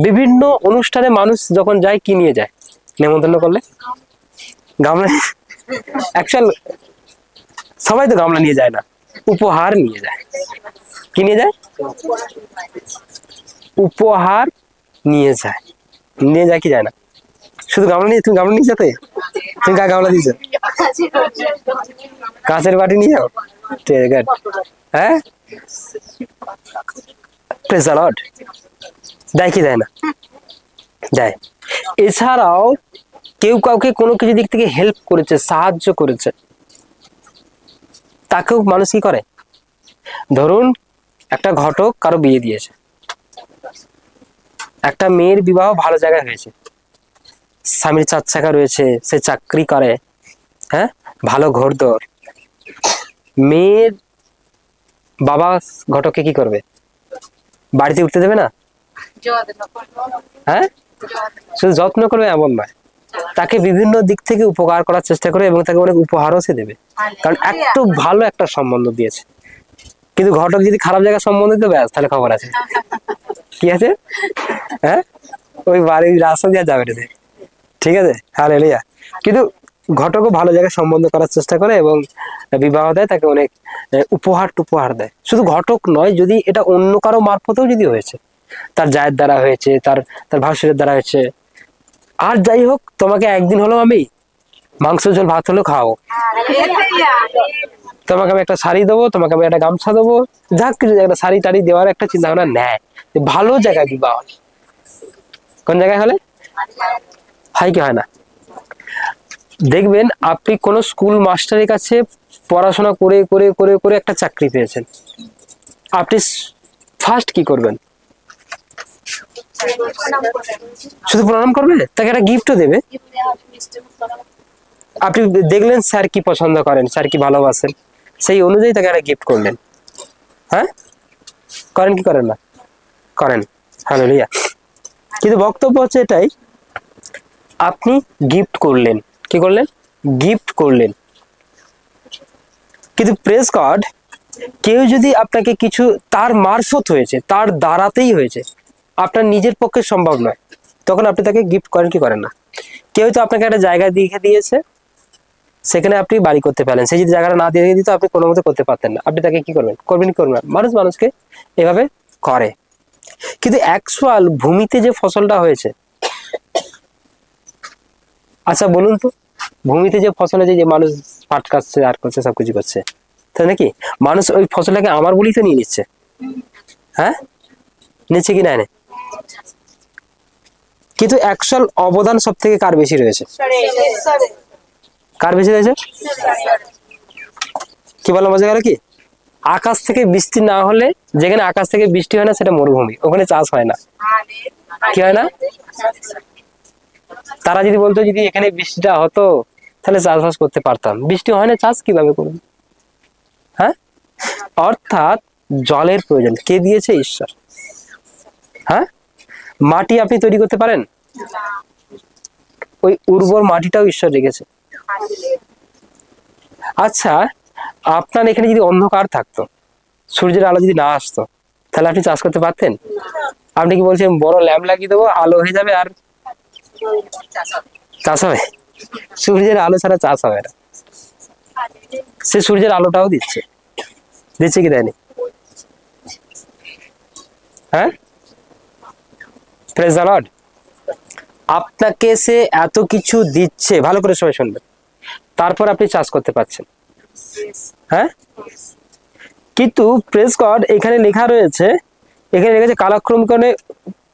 বিভিন্ন অনুষ্ঠানে মানুষ যখন যায় কি নিয়ে যায়? নেমন্তন্ন করলে গামলা। অ্যাকচুয়াল সবাই তো গামলা নিয়ে যায় না, উপহার নিয়ে যায়। কি নিয়ে যায়? উপহার নিয়ে যায়। নিয়ে যায় কি যায় না? শুধু গামলা নিয়ে, তুমি গামলা নিয়ে যেতে, তুমি কাকে গামলা দিয়েছো? কাঁচের বাটি নিয়ে যাও। ঠিক আছে, হ্যাঁ, প্রেজ দ্য লর্ড। দেয় কি দেয় না? দেয়। এছাড়াও কেউ কাউকে কোনো কিছু দিক থেকে হেল্প করেছে, সাহায্য করেছে, তাকেও মানুষ কি করে? ধরুন একটা ঘটক কারো বিয়ে দিয়েছে, একটা মেয়ের বিবাহ ভালো জায়গায় হয়েছে, স্বামীর 4 চাকা রয়েছে, সে চাকরি করে, হ্যাঁ, ভালো ঘরদোর। মেয়ের বাবা ঘটককে কি করবে? বাড়িতে উঠতে দেবে না? হ্যাঁ, শুধু যত্ন করবে এমন নয়, তাকে বিভিন্ন দিক থেকে উপকার করার চেষ্টা করে এবং তাকে অনেক উপহারও সে দেবে, কারণ এত ভালো একটা সম্বন্ধ দিয়েছে। কিন্তু ঘটক যদি খারাপ জায়গায় সম্বন্ধ দিতে ব্যাস তাহলে খবর আছে, কি আছে, হ্যাঁ, ওই বাড়ির রাস্তা দিয়ে যাবে না, ঠিক আছে। হালেলুয়া। কিন্তু ঘটকও ভালো জায়গায় সম্বন্ধ করার চেষ্টা করে এবং বিবাহ দেয়, তাকে অনেক উপহার দেয়। শুধু ঘটক নয়, যদি এটা অন্য কারো মারফতেও যদি হয়েছে, তার জায়ের দ্বারা হয়েছে, তার তার ভাসুরের দ্বারা হয়েছে, আর যাই হোক, তোমাকে একদিন হলো আমি মাংস ঝোল ভাত হলেও খাওয়াবো, তোমাকে আমি একটা শাড়ি দেবো, তোমাকে আমি একটা গামছা দেবো, যাক কিছু একটা শাড়ি টাড়ি দেওয়ার একটা চিন্তা ভাবনা নেয়। ভালো জায়গায় বিবাহ, কোন জায়গায় হলে হয় কি হয় না? দেখবেন আপনি কোন স্কুল মাস্টারের কাছে পড়াশোনা করে করে করে করে একটা চাকরি পেয়েছেন, আপনি ফার্স্ট কি করবেন? শুধু প্রণাম করবে, তাকে একটা গিফটও দেবে। আপনি দেখলেন স্যার কি পছন্দ করেন, স্যার কি ভালোবাসেন, সেই অনুযায়ী তাকে একটা গিফট করলেন। হ্যাঁ, করেন কি করেন না? করেন। হালেলুয়া। কিন্তু বক্তব্য হচ্ছে এটাই, আপনি গিফট করলেন, কি করলেন? গিফট করলেন। কিন্তু প্রেজ গড, কেউ যদি আপনাকে কিছু, তার মারফত হয়েছে, তার দ্বারাতেই হয়েছে, আপনার নিজের পক্ষে সম্ভব নয়, তখন আপনি তাকে গিফট করেন কি করেন না? কেউ তো আপনাকে একটা জায়গা দিয়ে দিয়েছে, সেখানে আপনি বাড়ি করতে পারেন, সেই যদি জায়গাটা না দিয়ে দিত আপনি কোনো মতে করতে পারতেন না, আপনি তাকে কি করবেন? করবেন কি করবেন না? মানুষ মানুষকে এভাবে করে। কিন্তু অ্যাকচুয়াল ভূমিতে যে ফসলটা হয়েছে, আচ্ছা বলুন তো, ভূমিতে যে ফসল হয়েছে, যে মানুষ পাট কাটছে আর করছে, সবকিছু করছে, তাই নাকি? মানুষ ওই ফসলটাকে আমার বলেই তো নিয়ে নিচ্ছে, হ্যাঁ, নিচ্ছে কি না? কিন্তু অ্যাকচুয়াল অবদান সব থেকে কার বেশি রয়েছে? কার বেশি রয়েছে? কি বললাম, বোঝা গেল কি? আকাশ থেকে বৃষ্টি না হলে, যেখানে আকাশ থেকে বৃষ্টি হয় না সেটা মরুভূমি, ওখানে চাষ হয় না। কি হয় না? তারা যদি বলতো যদি এখানে বৃষ্টিটা হতো তাহলে চাষবাস করতে পারতাম, বৃষ্টি হয় না, চাষ কিভাবে করবে? হ্যাঁ, অর্থাৎ জলের প্রয়োজন কে দিয়েছে? ঈশ্বর। হ্যাঁ, মাটি আপনি তৈরি করতে পারেন? ওই উর্বর মাটিটাও ঈশ্বর রেখেছে। আচ্ছা, আপনার এখানে যদি অন্ধকার থাকতো, সূর্যের আলো যদি না আসতো, তাহলে আপনি চাষ করতে পারতেন? আপনি কি বলছেন বড় ল্যাম্প লাগিয়ে দেবো, আলো হয়ে যাবে আর চাষ হবে? সূর্যের আলো ছাড়া চাষ হবে না। সে সূর্যের আলোটাও দিচ্ছে, দিচ্ছে কি দেয়নি? হ্যাঁ, প্রেজ দ্য লর্ড। আপনাকে সে এত কিছু দিচ্ছে, ভালো করে সবাই শুনবেন, তারপর আপনি চাষ করতে পারছেন। হ্যাঁ, কিন্তু প্রেজ গড, এখানে লেখা রয়েছে, এখানে লেখা আছে, কালক্রমে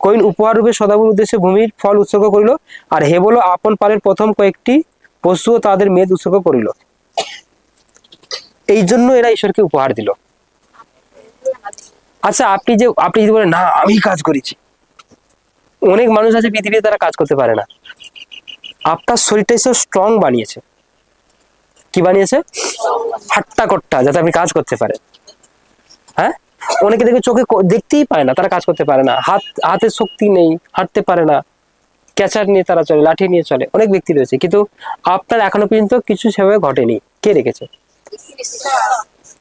কইন উপহার রূপে সদাবুর উদ্দেশ্যে ভূমির ফল উৎসর্গ করিল, আর হেবল আপন পালের প্রথম কয়েকটি পশু ও তাদের মেদ উৎসর্গ করিল। এই জন্য এরা ঈশ্বরকে উপহার দিল। আচ্ছা, আপনি যদি বলেন না আমি কাজ করেছি, অনেক মানুষ আছে পৃথিবীতে তারা কাজ করতে পারে না। আপনার শরীরটা ঈশ্বর স্ট্রং বানিয়েছে। কি বানিয়েছে? হাট্টা কট্টা, যাতে আপনি কাজ করতে পারেন। হ্যাঁ, অনেকে দেখে চোখে দেখতেই পায় না, তারা কাজ করতে পারে না, হাতের শক্তি নেই, হাঁটতে পারে না, ক্যাচার নিয়ে তারা চলে, লাঠি নিয়ে চলে, অনেক ব্যক্তি রয়েছে, কিন্তু আপনার এখনো পর্যন্ত কিছু সেভাবে ঘটেনি। কে রেখেছে?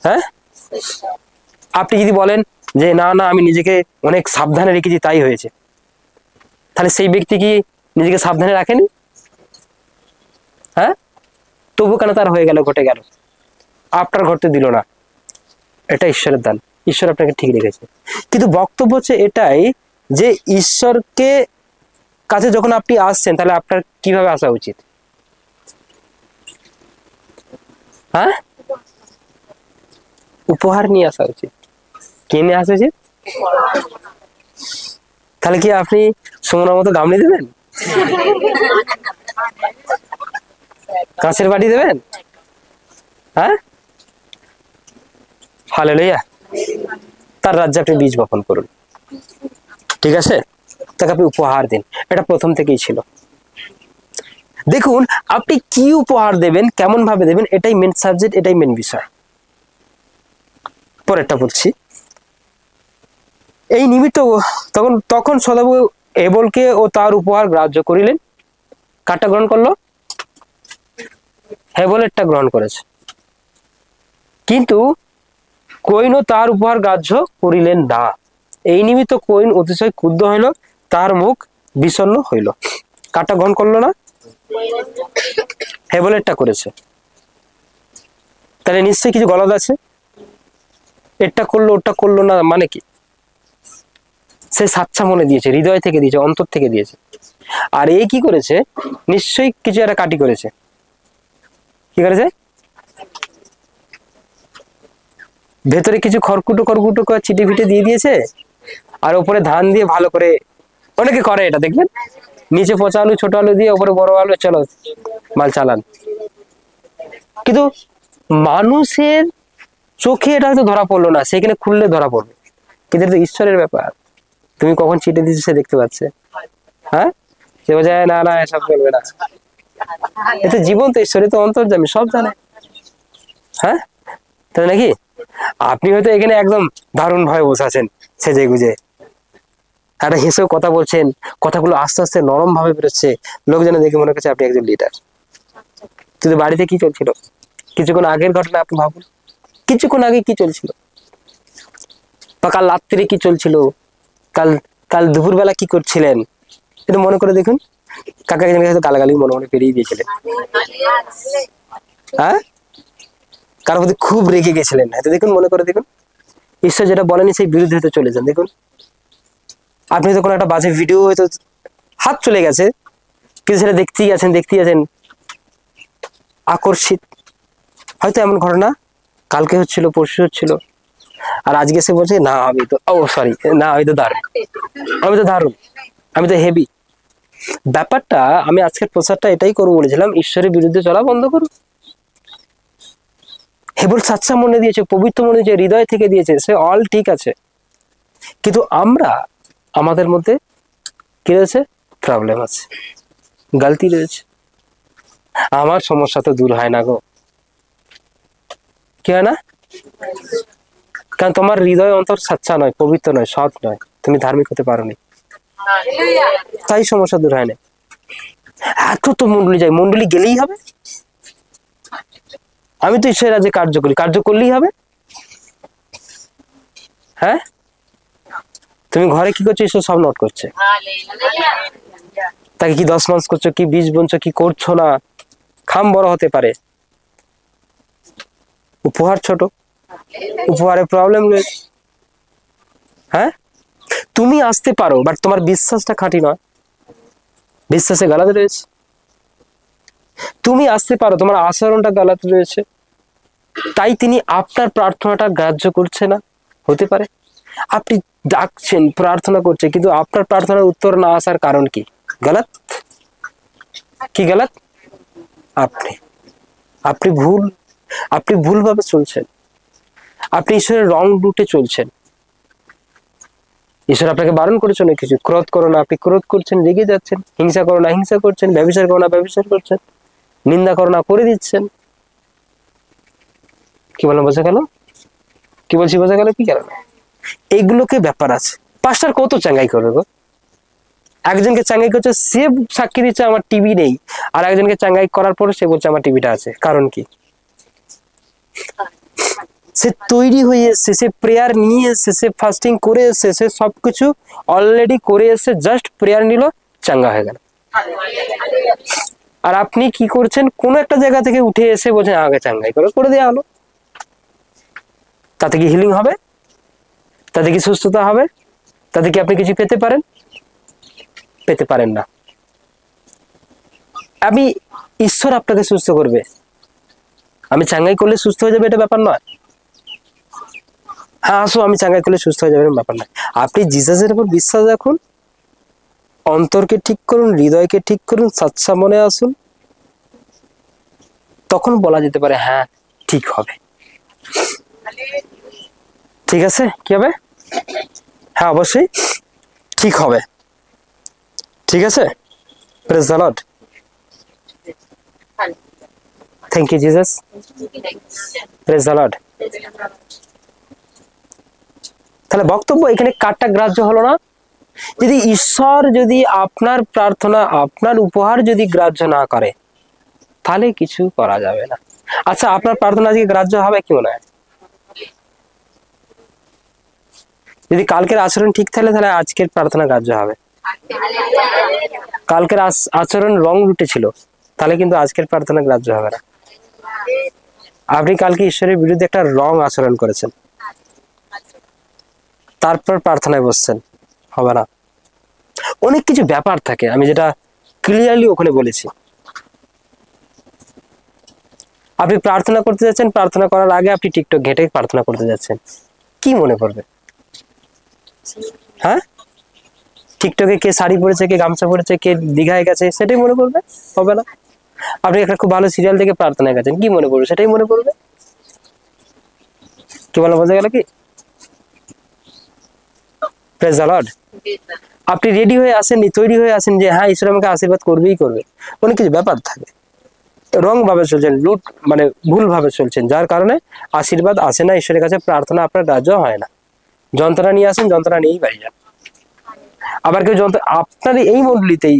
হ্যাঁ, আপনি যদি বলেন যে না না আমি নিজেকে অনেক সাবধানে রেখেছি তাই হয়েছে, তাহলে সেই ব্যক্তি কি নিজেকে সাবধানে রাখেনি? হ্যাঁ, তবু কেন তার হয়ে গেল, ঘটে গেল? আপনার ঘটতে দিল না, এটা ঈশ্বরের দান, ঈশ্বর আপনাকে ঠিক রেখেছে। কিন্তু বক্তব্য হচ্ছে এটাই যে ঈশ্বরকে কাছে যখন আপনি আসছেন, তাহলে আপনার কিভাবে আসা উচিত? হ্যাঁ, উপহার নিয়ে আসা উচিত। কে নিয়ে আসা উচিত? তাহলে কি আপনি সোনার মতো গামলি দেবেন, কাঁচের বাটি দেবেন? হ্যাঁ, হালেলুয়া। তার রাজ্যে আপনি বীজ বপন করুন, ঠিক আছে, তাকে আপনি উপহার দিন। এটা প্রথম থেকেই ছিল। দেখুন আপনি কি উপহার দেবেন, কেমন ভাবে দেবেন, এটাই মেন সাবজেক্ট, এটাই মেন বিষয়। পরেরটা বলছি। এই নিমিত্ত তখন সদাবু এবলকে ও তার উপহার গ্রাহ্য করিলেন। কারটা গ্রহণ করলো? হেবলেরটা গ্রহণ করেছে। কিন্তু কৈনও তার উপহার গ্রাহ্য করিলেন না। এই নিমিত্ত কৈন অতিশয় ক্রুদ্ধ হইল, তার মুখ বিষণ্ণ হইল। কারটা গ্রহণ করলো না? হেবলেরটা করেছে। তাহলে নিশ্চয়ই কিছু গলদ আছে। এটা করলো ওটা করলো না মানে কি? সে সাচ্চা মনে দিয়েছে, হৃদয় থেকে দিয়েছে, অন্তর থেকে দিয়েছে। আর এই কি করেছে? নিশ্চয়ই কিছু একটা কাটি করেছে। কি করেছে? ভেতরে কিছু খড়কুটো খড়কুটো করে চিটে ফিটে দিয়ে দিয়েছে, আর উপরে ধান দিয়ে ভালো করে, অনেকে করে এটা দেখবেন, নিচে পচা আলু ছোট আলু দিয়ে উপরে বড় আলু, চলো মাল চালান। কিন্তু মানুষের চোখে এটা হয়তো ধরা পড়লো না, সেখানে খুললে ধরা পড়বে। কিন্তু এটা তো ঈশ্বরের ব্যাপার। তুমি কখন চিটে দিচ্ছ সে দেখতে পাচ্ছে। হ্যাঁ, সে বোঝায় না না এসব চলবে না। এতে জীবন তো ঈশ্বরের তো অন্তর্যামী, সব জানে। হ্যাঁ, তাই নাকি? আপনি হয়তো এখানে একদম দারুণ ভাবে বসে আছেন সেজে গুজে, একটা হেসেও কথা বলছেন, কথাগুলো আস্তে আস্তে নরম ভাবে বেরোচ্ছে, লোকজন দেখে মনে করছে আপনি একজন লিডার। কিন্তু বাড়িতে কি চলছিল? কিছুক্ষণ আগের ঘটনা আপনি ভাবুন, কিছুক্ষণ আগে কি চলছিল, বা কাল রাত্রে কি চলছিল, কাল কাল দুপুরবেলা কি করছিলেন, এটা মনে করে দেখুন। কাকা একজনকে হয়তো গালাগালি মনে মনে পেরিয়ে দিয়েছিলেন। হ্যাঁ, কারোর প্রতি খুব রেগে গেছিলেন হয়তো, দেখুন মনে করে দেখুন। ঈশ্বর যেটা বলেনি সেই বিরুদ্ধে হয়তো চলে যান, দেখুন। আপনি তো কোনো একটা বাজে ভিডিও হয়তো হাত চলে গেছে, কিন্তু সেটা দেখতেই আছেন আকর্ষিত। হয়তো এমন ঘটনা কালকে হচ্ছিল, পরশু হচ্ছিল, আর আজকে সে বলছে না আমি তো না আমি তো দারুণ, আমি তো হেভি। ব্যাপারটা আমি আজকের প্রচারটা এটাই করবো বলেছিলাম, ঈশ্বরের বিরুদ্ধে চলা বন্ধ করুন। হেবল সাচ্চা মনে দিয়েছে, পবিত্র মনে দিয়েছে, হৃদয় থেকে দিয়েছে, সে অল ঠিক আছে। কিন্তু আমরা, আমাদের মধ্যে কি রয়েছে? প্রবলেম আছে, গলতি রয়েছে। আমার সমস্যা তো দূর হয় না গো। কি হয় না? কারণ তোমার হৃদয় অন্তর সাচ্চা নয়, পবিত্র নয়, সৎ নয়, তুমি ধার্মিক হতে পারোনি, তাই সমস্যা দূর হয় না। এত তো মন্ডলী যাই, মন্ডলী গেলেই হবে? আমি তো ঈশ্বরের রাজ্যে কার্য করি, কার্য করলেই হবে? হ্যাঁ, তুমি ঘরে কি করছো? ঈশ্বর সব নোট করছে। তাকে কি 10 মাস করছো, কি 20 বুনছো, কি করছো না, খাম বড় হতে পারে, উপহার ছোট, উপহারে প্রবলেম রয়েছে। হ্যাঁ, তুমি আসতে পারো, বাট তোমার বিশ্বাসটা খাঁটি নয়, বিশ্বাসে গালাতে রয়েছে। তুমি আসতে পারো, তোমার আচরণটা গালাতে রয়েছে, তাই তিনি আপনার প্রার্থনাটা গ্রাহ্য করছে না। হতে পারে আপনি ডাকছেন, প্রার্থনা করছে, কিন্তু আপনার প্রার্থনার উত্তর না আসার কারণ কি? গলত কি গলত? আপনি ভুলভাবে চলছেন, আপনি ঈশ্বরের রং রুটে চলছেন। ঈশ্বর আপনাকে বারণ করেছে না কিছু, ক্রোধ করো না, আপনি ক্রোধ করছেন, রেগে যাচ্ছেন, হিংসা করো না, হিংসা করছেন, ব্যভিচার করো না, ব্যভিচার করছেন, নিন্দা করো না, করে দিচ্ছেন। কি বললাম বোঝা গেল? কি বলছি বোঝা গেল? কি কারণে? এইগুলোকে ব্যাপার আছে। পাস্টার কত চাঙ্গাই করবে গো? একজনকে চাঙ্গাই করছে, সে সাক্ষী দিচ্ছে আমার টিভি নেই, আর একজনকে চাঙ্গাই করার পরে সে বলছে আমার টিভিটা আছে। কারণ কি? সে তৈরি হয়ে এসছে, সে প্রেয়ার নিয়ে এসছে, সে ফাস্টিং করে এসছে, সে সবকিছু অলরেডি করে এসছে, জাস্ট প্রেয়ার নিল, চাঙ্গা হয়ে গেল। আর আপনি কি করছেন? কোন একটা জায়গা থেকে উঠে এসে বলছেন আগে চাঙ্গাই করে দেওয়া হলো। তাতে কি হিলিং হবে? তাতে কি সুস্থতা হবে? তাতে কি আপনি কিছু পেতে পারেন না। আমি ঈশ্বর আপনাকে সুস্থ করবে, আমি চাঙ্গাই করলে সুস্থ হয়ে যাবে এটা ব্যাপার নয়। হ্যাঁ আসো, আমি চাঙ্গাই করলে সুস্থ হয়ে যাবে ব্যাপার নয়। আপনি জিসাসের উপর বিশ্বাস রাখুন, অন্তরকে ঠিক করুন, হৃদয়কে ঠিক করুন, সাচ্চা মনে আসুন, তখন বলা যেতে পারে হ্যাঁ ঠিক হবে। ঠিক আছে, কি হবে? হ্যাঁ অবশ্যই ঠিক হবে। ঠিক আছে, praise the Lord. Thank you Jesus, praise the Lord. তাহলে বক্তব্য এখানে কারটা গ্রাহ্য হলো না? যদি ঈশ্বর যদি আপনার প্রার্থনা আপনার উপহার যদি গ্রাহ্য না করে তাহলে কিছু করা যাবে না। আচ্ছা, আপনার প্রার্থনা আজকে গ্রাহ্য হবে কি মনে হয়? যদি কালকের আচরণ ঠিক থাকলে তাহলে আজকের প্রার্থনা গ্রাহ্য হবে। কালকের আচরণ রং রুটে ছিল তাহলে কিন্তু আজকের প্রার্থনা গ্রাহ্য হবে না। আপনি কালকে ঈশ্বরের বিরুদ্ধে একটা রং আচরণ করেছেন, তারপর প্রার্থনায় বসছেন, হবে না। অনেক কিছু ব্যাপার থাকে, আমি যেটা ক্লিয়ারলি ওখানে বলেছি। আপনি প্রার্থনা করতে যাচ্ছেন, প্রার্থনা করার আগে আপনি টিকটক ঘেটে প্রার্থনা করতে যাচ্ছেন, কি মনে করবে? হ্যাঁ, টিকটকে কে শাড়ি পরেছে, কে গামছা পরেছে, কে দীঘায় গেছে, সেটাই মনে করবে? হবে না। আপনি একটা খুব ভালো সিরিয়াল দেখে প্রার্থনায় গেছেন, কি মনে করবে? সেটাই মনে করবে। কি বলা বোঝা গেল কি? Praise the Lord. আপনি রেডি হয়ে আসেননি, তৈরি হয়ে আসেন যে হ্যাঁ ঈশ্বর আমাকে আশীর্বাদ করবেই করবে। অনেক কিছু ব্যাপার থাকে, রং ভাবে চলছেন, মানে ভুল ভাবে চলছেন, যার কারণে আশীর্বাদ আসে না ঈশ্বরের কাছে, প্রার্থনা আপনার রাজ্য হয় না। যন্ত্রণা নিয়ে আসেন, যন্ত্রণা নিয়েই বাড়ি যান। আবার কেউ আপনার এই মন্ডলীতেই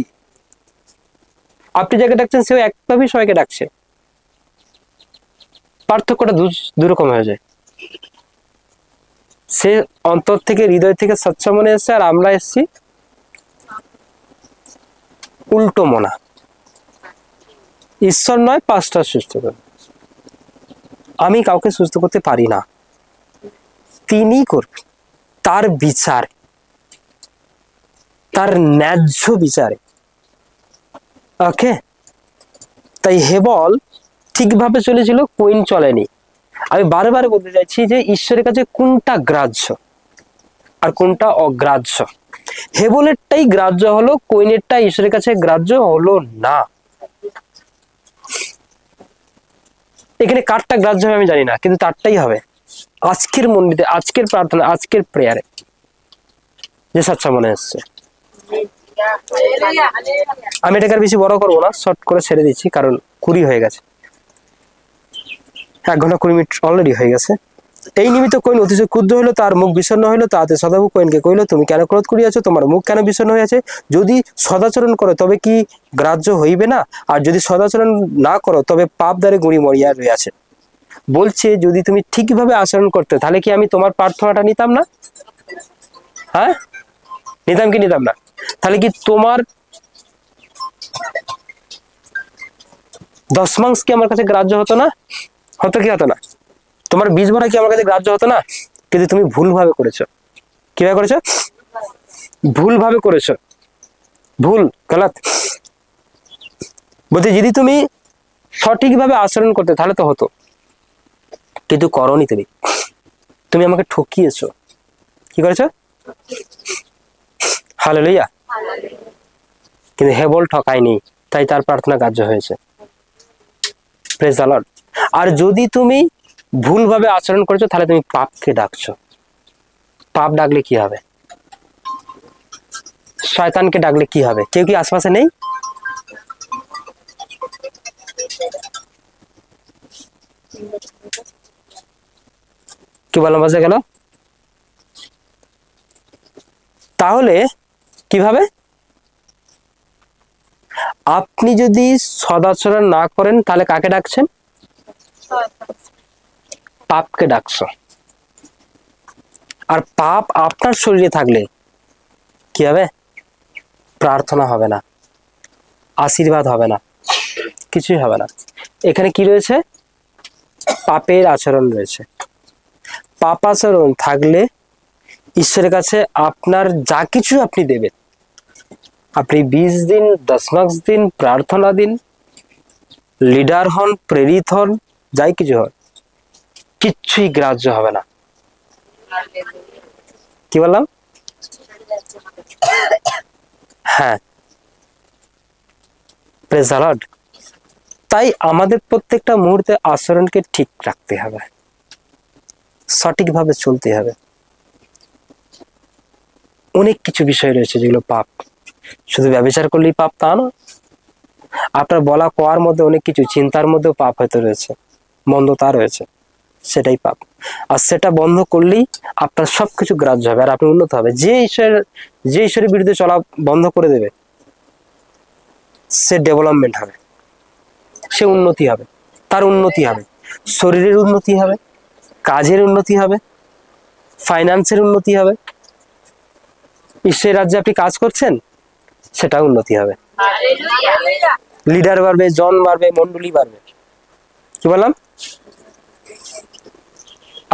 আপনি যাকে ডাকছেন সেও একভাবেই সবাইকে ডাকছে, পার্থক্যটা দুরকম হয়ে যায়। সে অন্তর থেকে, হৃদয় থেকে স্বচ্ছ মনে এসছে, আর আমরা এসছি উল্টো মনা। ঈশ্বর নয় পাঁচটা সুস্থ করে, আমি কাউকে সুস্থ করতে পারি না, তিনি করবে তার বিচার, তার ন্যায্য বিচারে। ওকে, তাই হেবল ঠিকভাবে চলেছিল, কোয়েন চলেনি। আমি বারে বারে বলতে চাইছি যে ঈশ্বরের কাছে কোনটা গ্রাহ্য আর কোনটা অগ্রাহ্য। হেবলেরটাই গ্রাহ্য হলো, কোয়েনেরটা ঈশ্বরের কাছে গ্রাহ্য হলো না। এখানে কারটা গ্রাহ্য হবে আমি জানি না, কিন্তু তারটাই হবে আজকের মন্দিরে, আজকের প্রার্থনা, আজকের প্রেয়ারে যে স্বচ্ছ মনে এসছে। আমি এটাকে আর বেশি বড় করবো না, শর্ট করে ছেড়ে দিচ্ছি, কারণ 20 হয়ে গেছে, 1 ঘন্টা 20 মিনিট অলরেডি হয়ে গেছে। এই নিমিত্ত কোয়েন অতিশয় ক্রুদ্ধ হইল, তার মুখ বিষণ্ণ হইল। তাহাতে সদাবু কোয়েনকে কহিল, তুমি কেন ক্রোধ করিয়াছ? তোমার মুখ কেন বিষণ্ণ হইয়াছে? যদি সদাচরণ করো তবে কি গ্রাহ্য হইবে না? আর যদি সদাচরণ না করো তবে পাপ দ্বারে গুঁড়ি মরিয়া রইয়াছে। বলছে যদি তুমি ঠিকভাবে আচরণ করতে তাহলে কি আমি তোমার প্রার্থনাটা নিতাম না? হ্যাঁ, নিতাম কি নিতাম না? তাহলে কি তোমার দশমাংশ কি আমার কাছে গ্রাহ্য হতো না? হতো কি হতো না? তোমার 20 ভরা কি আমার কাছে গ্রাহ্য হতো না? কিন্তু তুমি ভুলভাবে করেছো। কিভাবে করেছো? ভুলভাবে করেছো, ভুল, গলত। বলতে যদি তুমি সঠিকভাবে আচরণ করতে তাহলে তো হতো, কিন্তু করনি। তুমি আমাকে ঠকিয়েছো। কি করেছো? হালেলুয়া। কিন্তু হেবল ঠকায়নি, তাই তার প্রার্থনা গ্রাহ্য হয়েছে। Praise the Lord. আর যদি তুমি ভুলভাবে আচরণ করেছো তাহলে তুমি পাপকে ডাকছো। পাপ ডাকলে কি হবে? শয়তানকে ডাকলে কি হবে? কেউ কি আশপাশে নেই? কি বলা বোঝা গেল? তাহলে কিভাবে? আপনি যদি সদাচরণ না করেন তাহলে কাকে ডাকছেন? পাপকে ডাকছো। আর পাপ আপনার শরীরে থাকলে কি হবে? প্রার্থনা হবে না, আশীর্বাদ হবে না, কিছুই হবে না। এখানে কি রয়েছে? পাপের আচরণ রয়েছে। পাপ আচরণ থাকলে ঈশ্বরের কাছে আপনার যা কিছু আপনি দেবেন, আপনি 20 দিন, 10 মাস দিন, প্রার্থনা দিন, লিডার হন, প্রেরিত হন, যাই কিছু হন, কিচ্ছুই গ্রাহ্য হবে না। কি বললাম? হ্যাঁ, প্রেজ দ্য লর্ড। তাই আমাদের প্রত্যেকটা মুহূর্তে আচরণকে ঠিক রাখতে হবে, সঠিকভাবে চলতে হবে। অনেক কিছু বিষয় রয়েছে যেগুলো পাপ। শুধু ব্যভিচার করলেই পাপ তা না, আপনার বলা কোয়ার মধ্যে অনেক কিছু, চিন্তার মধ্যেও পাপ হয়তো রয়েছে, মন্দতা রয়েছে। সেটাই পাপ। আর সেটা বন্ধ করলেই আপনার সবকিছু গ্রাহ্য হবে আর আপনি উন্নত হবে। যে ঈশ্বরের বিরুদ্ধে চলা বন্ধ করে দেবে সে ডেভেলপমেন্ট হবে, সে উন্নতি হবে, তার উন্নতি হবে, শরীরের উন্নতি হবে, কাজের উন্নতি হবে, ফাইন্যান্সের উন্নতি হবে, ঈশ্বরের রাজ্যে আপনি কাজ করছেন সেটা উন্নতি হবে, লিডার বাড়বে, জন বাড়বে, মন্ডলী বাড়বে। কি বললাম?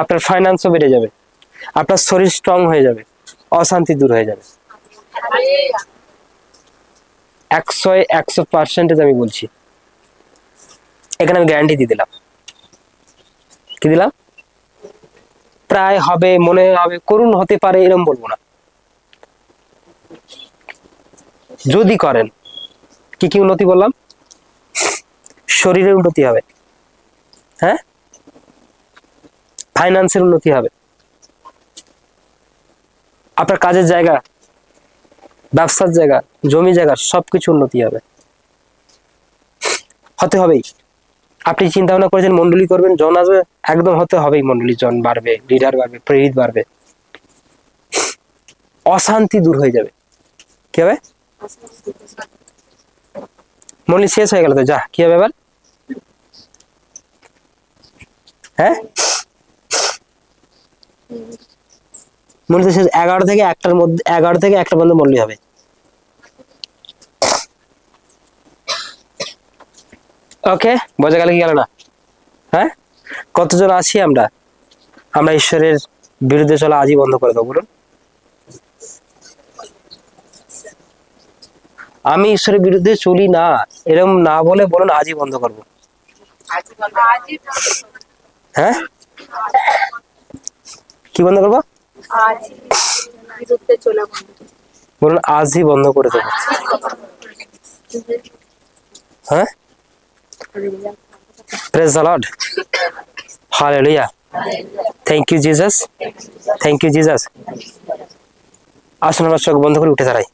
আপনার ফাইন্যান্সও বেড়ে যাবে, আপনার শরীর স্ট্রং হয়ে যাবে, অশান্তি দূর হয়ে যাবে। 100% আমি বলছি, এখানে আমি গ্যারান্টি দিয়ে দিলাম। কি দিলাম? প্রায় হবে, মনে হবে, করুণ হতে পারে এরকম বলবো না। যদি করেন, কি কি উন্নতি বললাম? শরীরের উন্নতি হবে, হ্যাঁ, ফাইন্যান্সের উন্নতি হবে, আপনার কাজের জায়গা, ব্যবসার জায়গা, জমি জায়গা সবকিছু উন্নতি হবে, হতে হবেই। আপনি চিন্তা ভাবনা করেছেন মন্ডলী করবেন, জন আসবে, একদম হতে হবেই, মন্ডলী জন বাড়বে, লিডার বাড়বে, প্রেরিত বাড়বে, অশান্তি দূর হয়ে যাবে। কি হবে? মন্ডলী শেষ হয়ে গেল তো, যা, কি হবে এবার? হ্যাঁ, মন্ডলী শেষ। 11 থেকে 1টার মধ্যে, 11 থেকে 1টা পর্যন্ত মন্ডলী হবে। ওকে, বোঝা গেল কি গেল না? হ্যাঁ, কতজন আছি আমরা ঈশ্বরের বিরুদ্ধে চলা আজই বন্ধ করে দেবো? বলুন, আমি ঈশ্বরের বিরুদ্ধে চলি না, এরকম না বলে বলুন আজই বন্ধ করবো। হ্যাঁ, কি বন্ধ করবো? বলুন আজই বন্ধ করে দেবো। হ্যাঁ, praise the Lord, hallelujah, thank you Jesus, thank you Jesus. আসুন আমরা চোখ বন্ধ করে উঠে দাঁড়াই।